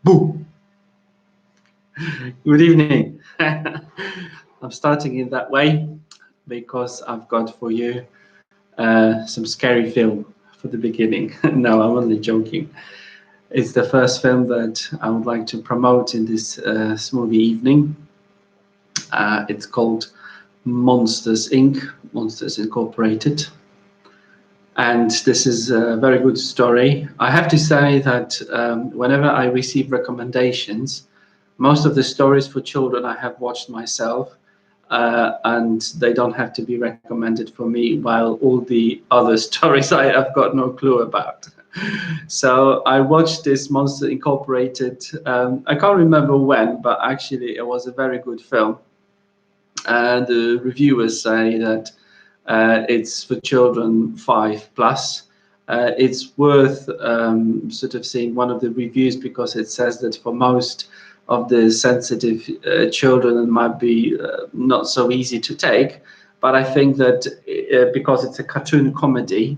Boo! Good evening. I'm starting in that way because I've got for you some scary film for the beginning. No, I'm only joking. It's the first film that I would like to promote in this Smovie evening. It's called Monsters Inc., Monsters Incorporated. And this is a very good story. I have to say that whenever I receive recommendations, most of the stories for children I have watched myself, and they don't have to be recommended for me, while all the other stories I have got no clue about. So I watched this Monster Incorporated, I can't remember when, but actually it was a very good film. The reviewers say that it's for children 5+. It's worth sort of seeing one of the reviews because it says that for most of the sensitive children it might be not so easy to take. But I think that because it's a cartoon comedy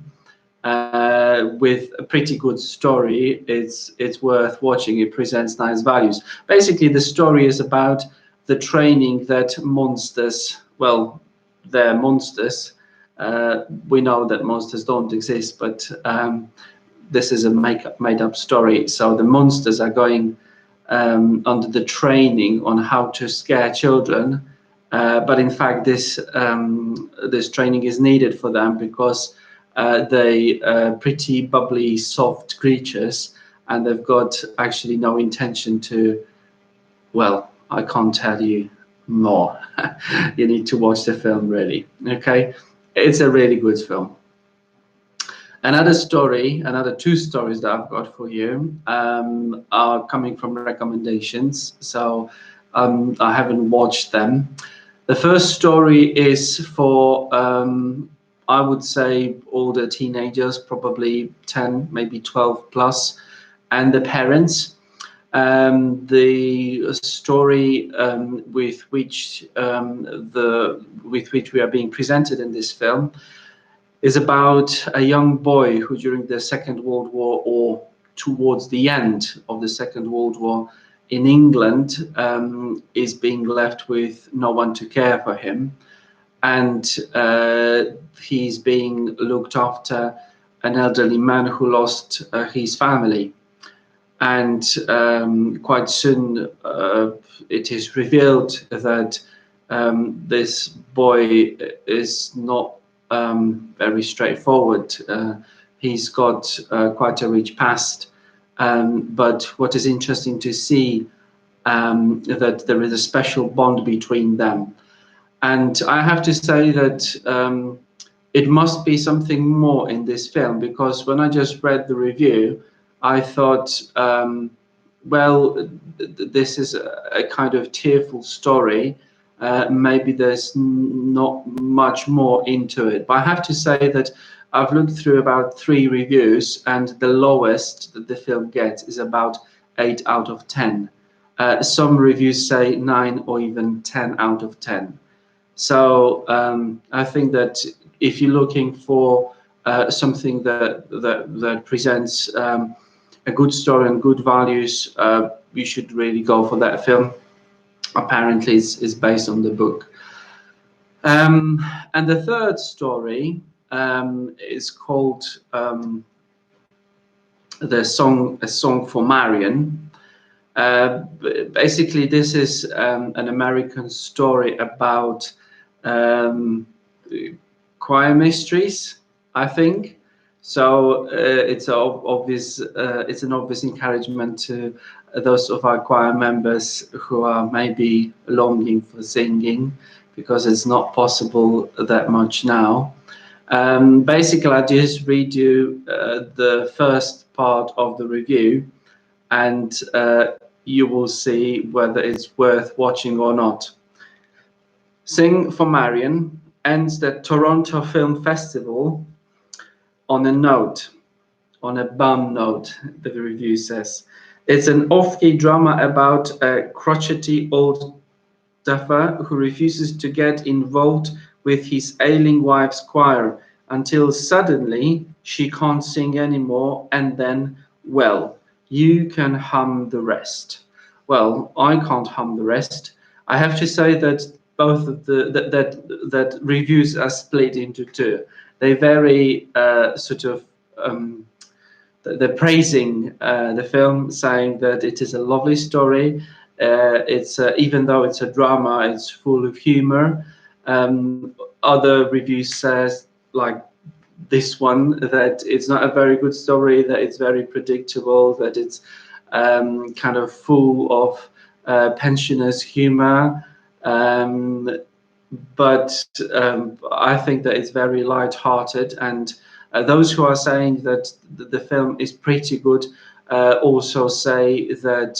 with a pretty good story, it's worth watching. It presents nice values. Basically, the story is about the training that monsters, well, they're monsters. We know that monsters don't exist, but this is a made-up story. So the monsters are going under the training on how to scare children, but in fact, this training is needed for them because they are pretty bubbly, soft creatures, and they've got actually no intention to. Well, I can't tell you more. You need to watch the film, really. Okay, it's a really good film. Another two stories that I've got for you are coming from recommendations, so I haven't watched them. The first story is for, I would say, older teenagers, probably 10, maybe 12+, and the parents. The story with which we are being presented in this film is about a young boy who, during the Second World War, or towards the end of the Second World War in England, is being left with no one to care for him, and he's being looked after an elderly man who lost his family. And quite soon it is revealed that this boy is not very straightforward. He's got quite a rich past, but what is interesting to see that there is a special bond between them. And I have to say that it must be something more in this film, because when I just read the review, I thought, well, this is a kind of tearful story. Maybe there's not much more into it. But I have to say that I've looked through about 3 reviews, and the lowest that the film gets is about 8 out of 10. Some reviews say 9 or even 10 out of 10. So I think that if you're looking for something that presents a good story and good values, you should really go for that film. Apparently, it's based on the book. And the third story is called A Song for Marion. Basically, this is an American story about choir mysteries, I think. So it's an obvious encouragement to those of our choir members who are maybe longing for singing, because it's not possible that much now. Basically, I just read you the first part of the review, and you will see whether it's worth watching or not. Sing for Marion ends the Toronto Film Festival on a bum note, the review says. It's an off-key drama about a crotchety old duffer who refuses to get involved with his ailing wife's choir until suddenly she can't sing anymore, and then, well, you can hum the rest. Well, I can't hum the rest. I have to say that both of that reviews are split into two. They very sort of they're praising the film, saying that it is a lovely story. It's even though it's a drama, it's full of humor. Other reviews says like this one that it's not a very good story, that it's very predictable, that it's kind of full of pensioners humor. Um, but I think that it's very light-hearted, and those who are saying that the film is pretty good also say that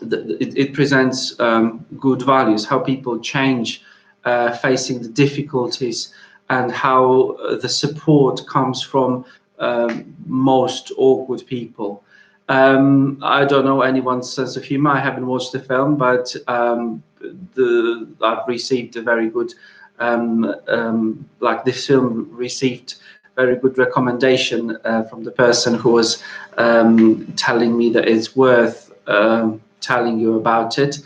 it presents good values, how people change facing the difficulties, and how the support comes from most awkward people. I don't know anyone's sense of humor. I haven't watched the film, but I've received a very good, like this film received very good recommendation from the person who was telling me that it's worth telling you about it.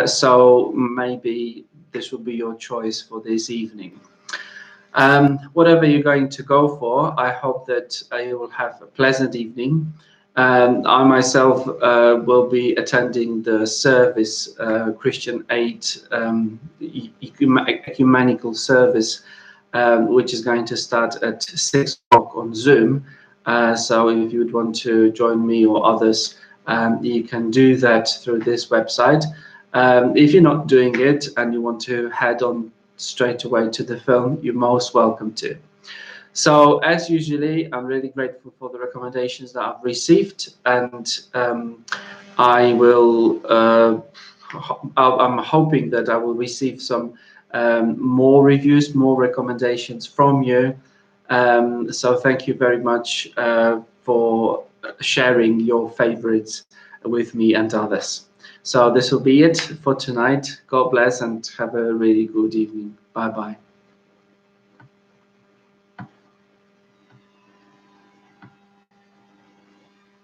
So maybe this will be your choice for this evening. Whatever you're going to go for, I hope that you will have a pleasant evening. I myself will be attending the service, Christian Aid ecumenical service, which is going to start at 6 o'clock on Zoom. So if you would want to join me or others, you can do that through this website. If you're not doing it and you want to head on straight away to the film, you're most welcome to. So as usually, I'm really grateful for the recommendations that I've received, and I will. I'm hoping that I will receive some more reviews, more recommendations from you. So thank you very much for sharing your favorites with me and others. So this will be it for tonight. God bless and have a really good evening. Bye bye.